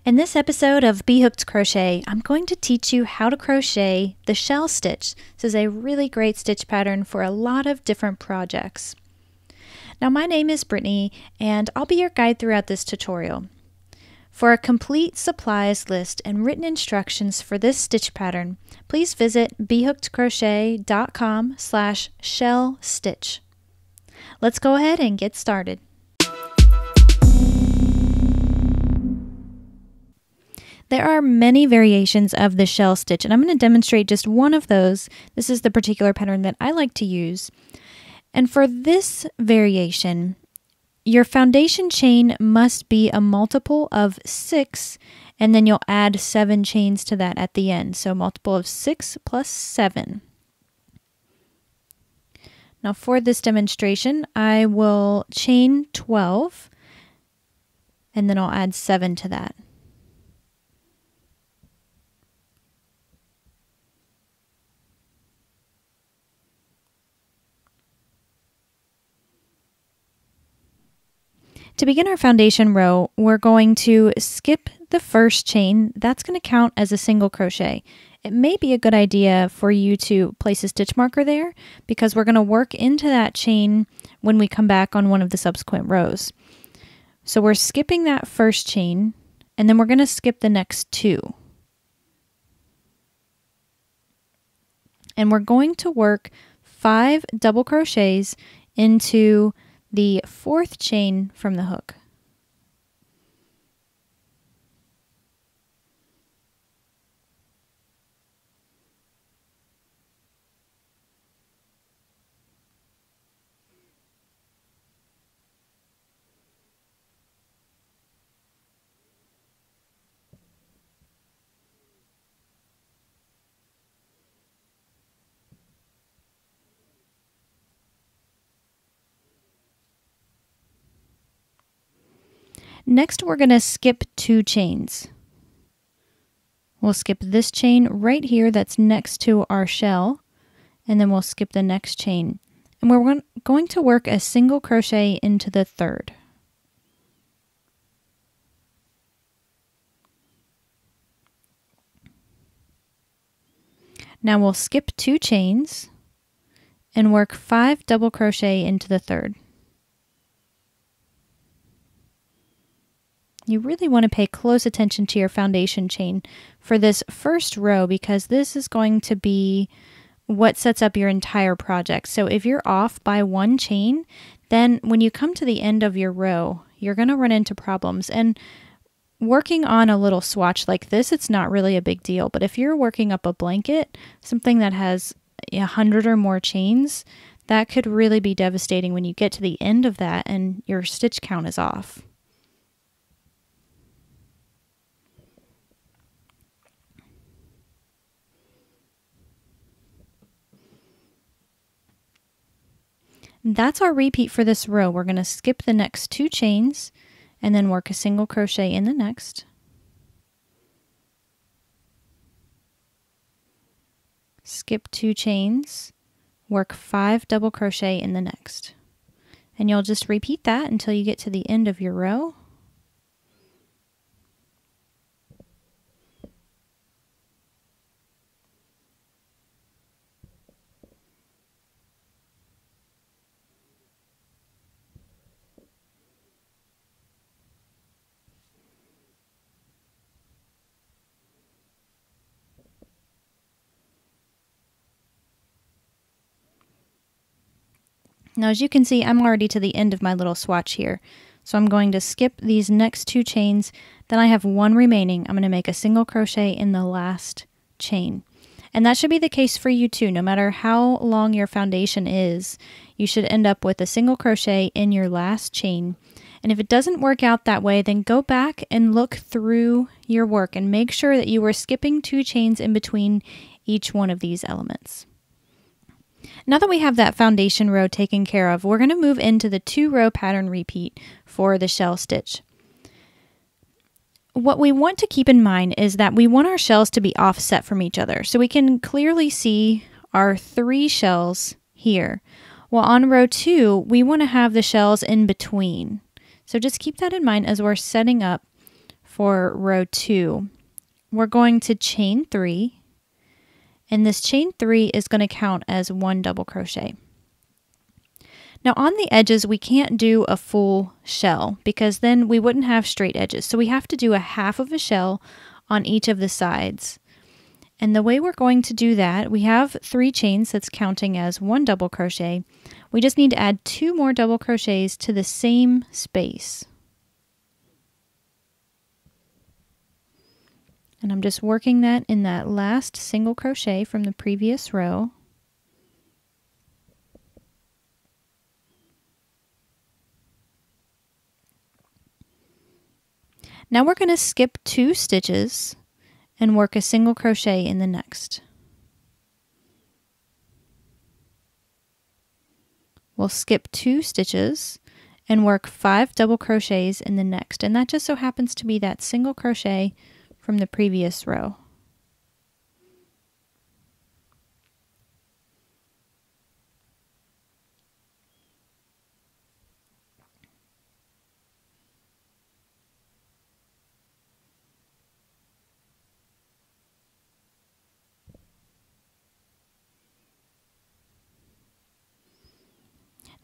In this episode of B.Hooked Crochet, I'm going to teach you how to crochet the shell stitch. This is a really great stitch pattern for a lot of different projects. Now my name is Brittany and I'll be your guide throughout this tutorial. For a complete supplies list and written instructions for this stitch pattern, please visit bhookedcrochet.com/shell stitch. Let's go ahead and get started. There are many variations of the shell stitch, and I'm going to demonstrate just one of those. This is the particular pattern that I like to use. And for this variation, your foundation chain must be a multiple of 6, and then you'll add 7 chains to that at the end. So multiple of 6 plus 7. Now for this demonstration, I will chain 12, and then I'll add 7 to that. To begin our foundation row, we're going to skip the first chain. That's going to count as a single crochet. It may be a good idea for you to place a stitch marker there because we're going to work into that chain when we come back on one of the subsequent rows. So we're skipping that first chain and then we're going to skip the next 2. And we're going to work 5 double crochets into the 4th chain from the hook. Next, we're going to skip 2 chains. We'll skip this chain right here that's next to our shell, and then we'll skip the next chain. And we're going to work a single crochet into the 3rd. Now we'll skip 2 chains and work 5 double crochet into the 3rd. You really want to pay close attention to your foundation chain for this first row because this is going to be what sets up your entire project. So if you're off by 1 chain, then when you come to the end of your row, you're going to run into problems. And working on a little swatch like this, it's not really a big deal. But if you're working up a blanket, something that has 100 or more chains, that could really be devastating when you get to the end of that and your stitch count is off. That's our repeat for this row. We're going to skip the next 2 chains and then work a single crochet in the next. Skip 2 chains, work 5 double crochet in the next. And you'll just repeat that until you get to the end of your row. Now as you can see, I'm already to the end of my little swatch here. So I'm going to skip these next 2 chains, then I have 1 remaining. I'm going to make a single crochet in the last chain. And that should be the case for you too. No matter how long your foundation is, you should end up with a single crochet in your last chain. And if it doesn't work out that way, then go back and look through your work and make sure that you were skipping 2 chains in between each one of these elements. Now that we have that foundation row taken care of, we're going to move into the 2-row pattern repeat for the shell stitch. What we want to keep in mind is that we want our shells to be offset from each other. So we can clearly see our 3 shells here. Well, on row 2, we want to have the shells in between. So just keep that in mind as we're setting up for row 2, we're going to chain 3, and this chain 3 is going to count as 1 double crochet. Now on the edges, we can't do a full shell because then we wouldn't have straight edges. So we have to do a half of a shell on each of the sides. And the way we're going to do that, we have 3 chains that's counting as 1 double crochet. We just need to add 2 more double crochets to the same space. And I'm just working that in that last single crochet from the previous row. Now we're going to skip 2 stitches and work a single crochet in the next. We'll skip 2 stitches and work 5 double crochets in the next, and that just so happens to be that single crochet from the previous row.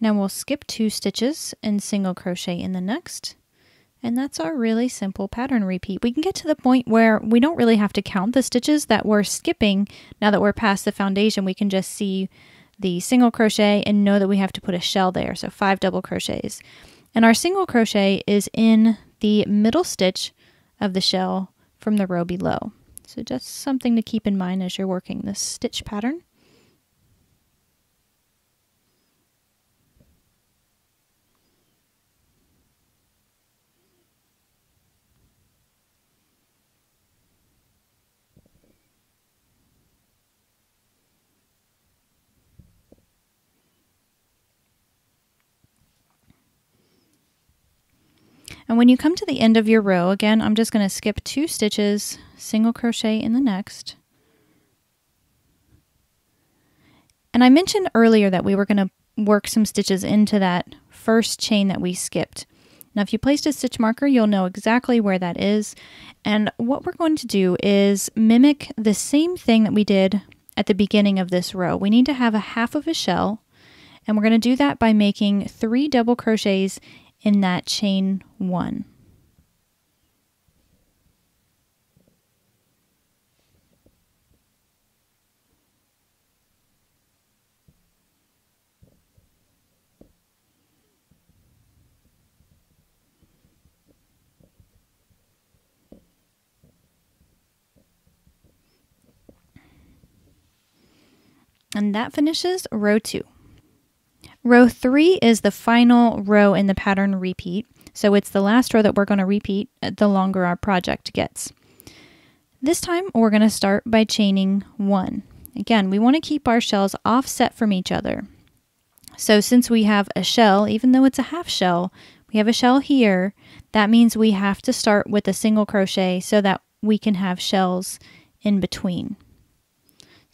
Now we'll skip 2 stitches and single crochet in the next, and that's our really simple pattern repeat. We can get to the point where we don't really have to count the stitches that we're skipping. Now that we're past the foundation, we can just see the single crochet and know that we have to put a shell there, so 5 double crochets. And our single crochet is in the middle stitch of the shell from the row below. So just something to keep in mind as you're working this stitch pattern. And when you come to the end of your row, again, I'm just going to skip 2 stitches, single crochet in the next. And I mentioned earlier that we were going to work some stitches into that first chain that we skipped. Now, if you placed a stitch marker, you'll know exactly where that is. And what we're going to do is mimic the same thing that we did at the beginning of this row. We need to have a half of a shell, and we're going to do that by making 3 double crochets in that chain 1. And that finishes row 2. Row 3 is the final row in the pattern repeat, so it's the last row that we're going to repeat the longer our project gets. This time we're going to start by chaining 1. Again, we want to keep our shells offset from each other. So since we have a shell, even though it's a half shell, we have a shell here, that means we have to start with a single crochet so that we can have shells in between.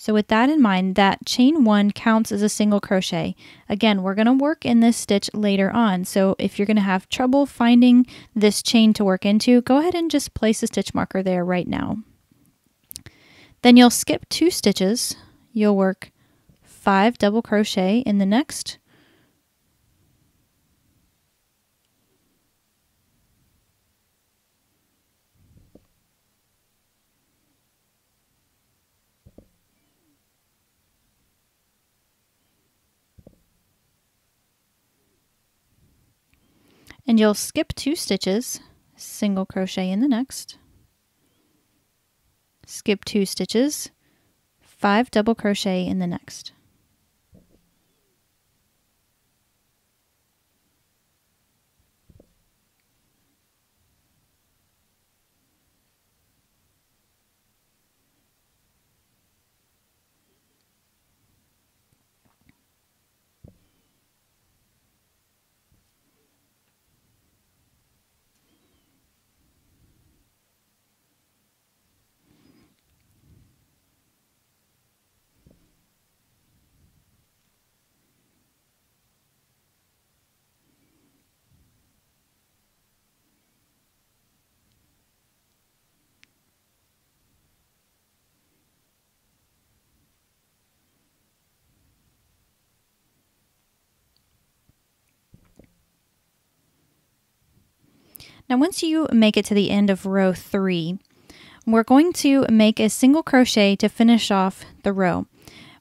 So with that in mind, that chain 1 counts as a single crochet. Again, we're going to work in this stitch later on, so if you're going to have trouble finding this chain to work into, go ahead and just place a stitch marker there right now. Then you'll skip 2 stitches, you'll work 5 double crochet in the next, and you'll skip 2 stitches, single crochet in the next, skip 2 stitches, 5 double crochet in the next. Now once you make it to the end of row 3, we're going to make a single crochet to finish off the row.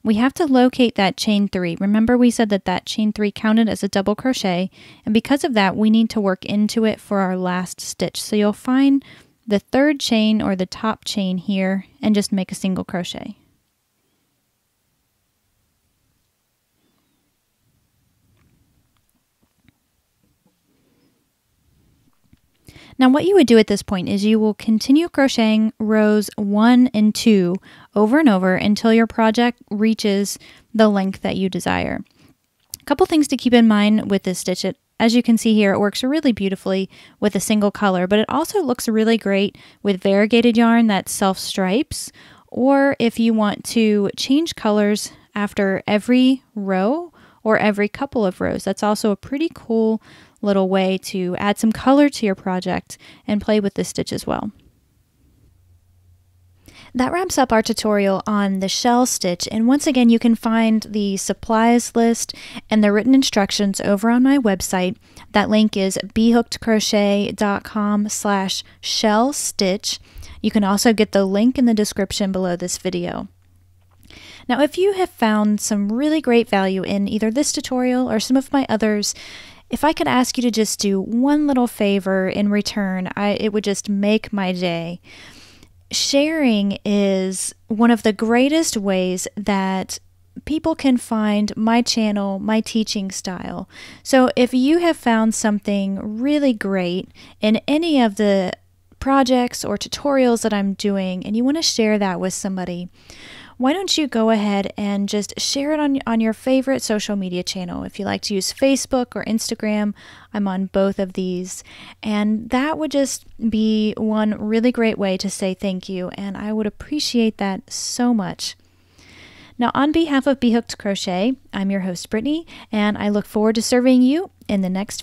We have to locate that chain 3. Remember we said that chain 3 counted as a double crochet, and because of that we need to work into it for our last stitch. So you'll find the 3rd chain or the top chain here and just make a single crochet. Now what you would do at this point is you will continue crocheting rows 1 and 2 over and over until your project reaches the length that you desire. A couple things to keep in mind with this stitch. As you can see here, it works really beautifully with a single color, but it also looks really great with variegated yarn that self-stripes, or if you want to change colors after every row or every couple of rows. That's also a pretty cool little way to add some color to your project and play with this stitch as well. That wraps up our tutorial on the shell stitch, and once again you can find the supplies list and the written instructions over on my website. That link is bhookedcrochet.com/shell stitch. You can also get the link in the description below this video. Now if you have found some really great value in either this tutorial or some of my others, if I could ask you to just do one little favor in return, it would just make my day. Sharing is one of the greatest ways that people can find my channel, my teaching style. So if you have found something really great in any of the projects or tutorials that I'm doing and you want to share that with somebody, why don't you go ahead and just share it on your favorite social media channel. If you like to use Facebook or Instagram, I'm on both of these. And that would just be one really great way to say thank you, and I would appreciate that so much. Now, on behalf of B.Hooked Crochet, I'm your host, Brittany, and I look forward to serving you in the next